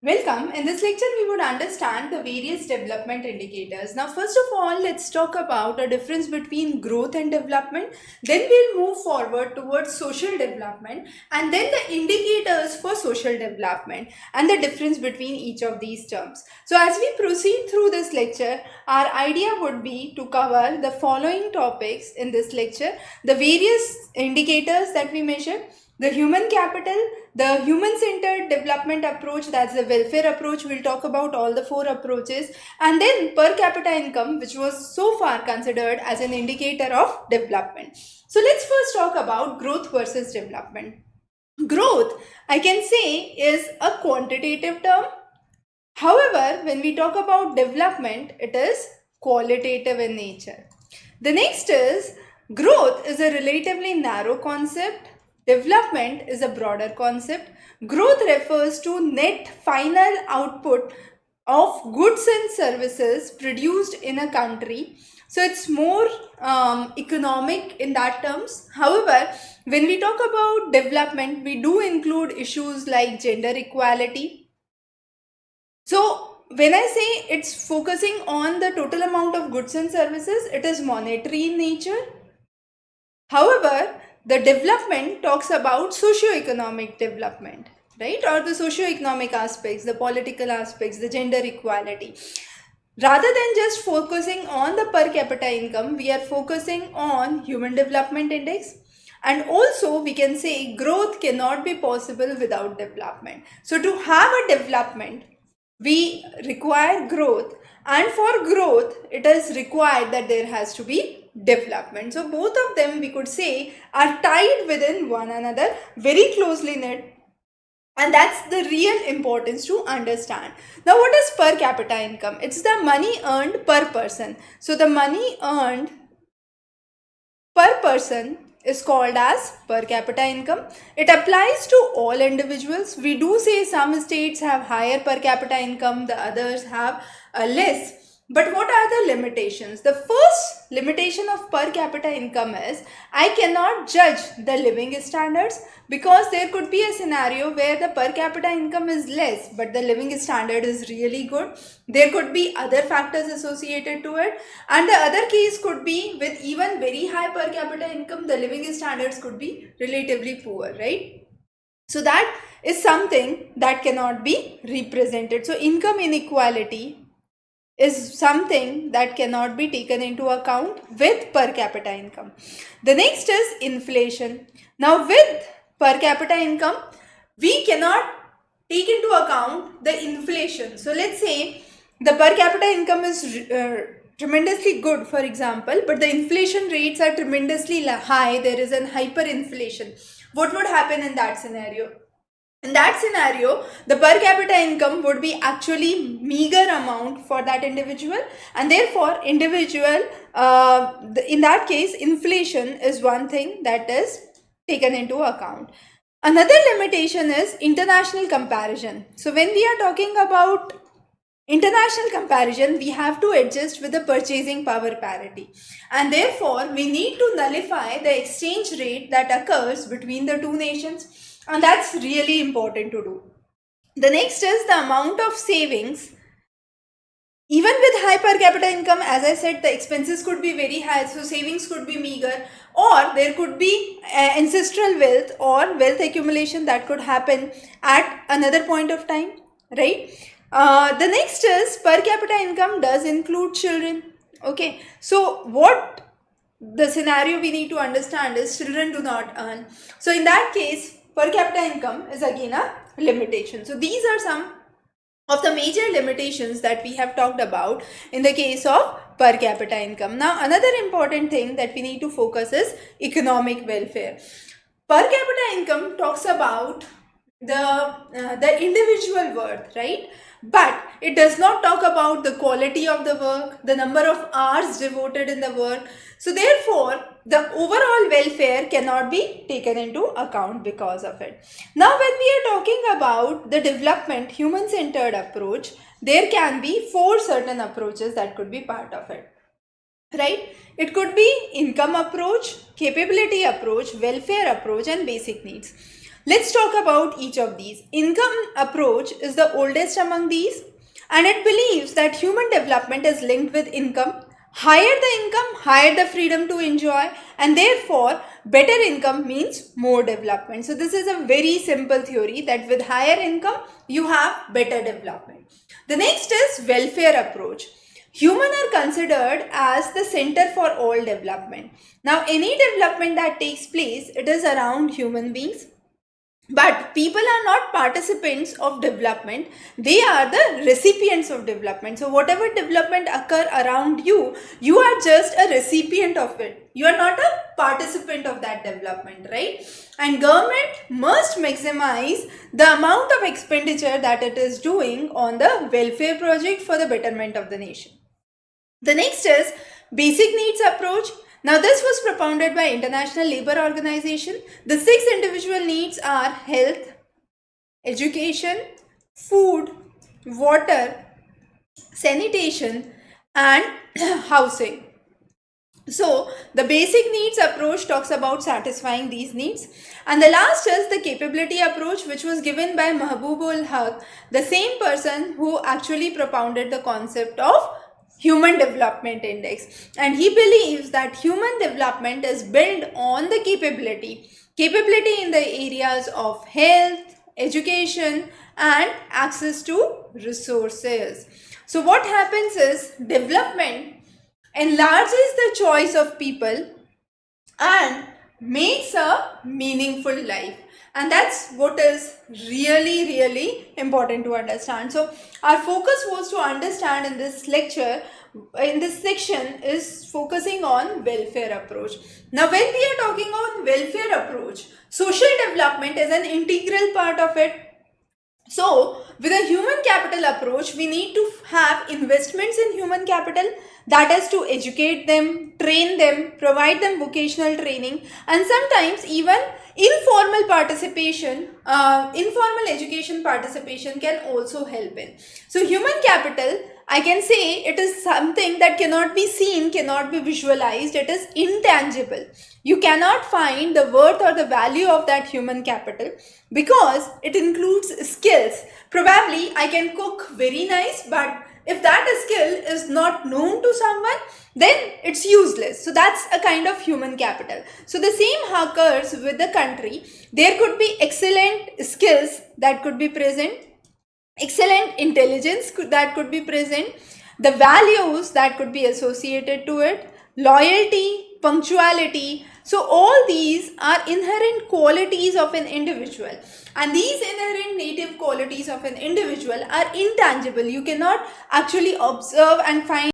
Welcome. In this lecture, we would understand the various development indicators. Now, first of all, let's talk about a difference between growth and development. Then we'll move forward towards social development and then the indicators for social development and the difference between each of these terms. So, as we proceed through this lecture, our idea would be to cover the following topics in this lecture: the various indicators that we measure, the human capital, the human-centered development approach, that's the welfare approach. We'll talk about all the four approaches, and then per capita income, which was so far considered as an indicator of development. So let's first talk about growth versus development. Growth, I can say, is a quantitative term. However, when we talk about development, it is qualitative in nature. The next is growth is a relatively narrow concept. Development is a broader concept. Growth refers to net final output of goods and services produced in a country. So it's more economic in that terms. However, when we talk about development, we do include issues like gender equality. So when I say it's focusing on the total amount of goods and services, it is monetary in nature. However, the development talks about socio-economic development, right? Or the socio-economic aspects, the political aspects, the gender equality. Rather than just focusing on the per capita income, we are focusing on human development index. And also we can say growth cannot be possible without development. So to have a development, we require growth, and for growth it is required that there has to be development. So both of them, we could say, are tied within one another, very closely knit, and that's the real importance to understand. Now, what is per capita income? It's the money earned per person. So the money earned per person is called as per capita income. It applies to all individuals. We do say some states have higher per capita income, the others have less. But what are the limitations? The first limitation of per capita income is I cannot judge the living standards, because there could be a scenario where the per capita income is less but the living standard is really good. There could be other factors associated to it, and the other case could be with even very high per capita income, the living standards could be relatively poor, right? So that is something that cannot be represented. So income inequality is something that cannot be taken into account with per capita income. The next is inflation. Now with per capita income, we cannot take into account the inflation. So let's say the per capita income is tremendously good, for example, but the inflation rates are tremendously high. There is an hyperinflation. What would happen in that scenario? In that scenario, the per capita income would be actually meager amount for that individual, and therefore individual, in that case, inflation is one thing that is taken into account. Another limitation is international comparison. So when we are talking about international comparison, we have to adjust with the purchasing power parity, and therefore we need to nullify the exchange rate that occurs between the two nations, and that's really important to do. The next is the amount of savings. Even with high per capita income, as I said, the expenses could be very high, so savings could be meager, or there could be ancestral wealth or wealth accumulation that could happen at another point of time, right? The next is per capita income does include children. Okay, so what the scenario we need to understand is children do not earn. So in that case, per capita income is again a limitation. So these are some of the major limitations that we have talked about in the case of per capita income. Now, another important thing that we need to focus is economic welfare. Per capita income talks about the individual worth, right? But it does not talk about the quality of the work, the number of hours devoted in the work. So therefore, the overall welfare cannot be taken into account because of it. Now, when we are talking about the development human-centered approach, there can be 4 certain approaches that could be part of it, right? It could be income approach, capability approach, welfare approach, and basic needs. Let's talk about each of these. Income approach is the oldest among these, and it believes that human development is linked with income. Higher the income, higher the freedom to enjoy, and therefore better income means more development. So this is a very simple theory that with higher income you have better development. The next is welfare approach. Human are considered as the center for all development. Now any development that takes place, it is around human beings. But people are not participants of development, they are the recipients of development. So whatever development occur around you, you are just a recipient of it. You are not a participant of that development, right? And government must maximize the amount of expenditure that it is doing on the welfare project for the betterment of the nation. The next is basic needs approach. Now this was propounded by International Labour Organization. The 6 individual needs are health, education, food, water, sanitation and housing. So the basic needs approach talks about satisfying these needs. And the last is the capability approach, which was given by Mahbubul Haq, the same person who actually propounded the concept of Human Development Index. And he believes that human development is built on the capability in the areas of health, education and access to resources. So what happens is development enlarges the choice of people and makes a meaningful life, and that's what is really important to understand. So our focus was to understand in this lecture, in this section, is focusing on welfare approach. Now when we are talking on welfare approach, social development is an integral part of it. So with a human capital approach, we need to have investments in human capital, that is to educate them, train them, provide them vocational training, and sometimes even informal participation, informal education participation can also help in. So human capital, I can say it is something that cannot be seen, cannot be visualized, it is intangible. You cannot find the worth or the value of that human capital because it includes skills. Probably I can cook very nice, but if that skill is not known to someone, then it's useless. So that's a kind of human capital. So the same occurs with the country. There could be excellent skills that could be present, excellent intelligence that could be present, the values that could be associated to it, loyalty, punctuality. So all these are inherent qualities of an individual, and these inherent native qualities of an individual are intangible. You cannot actually observe and find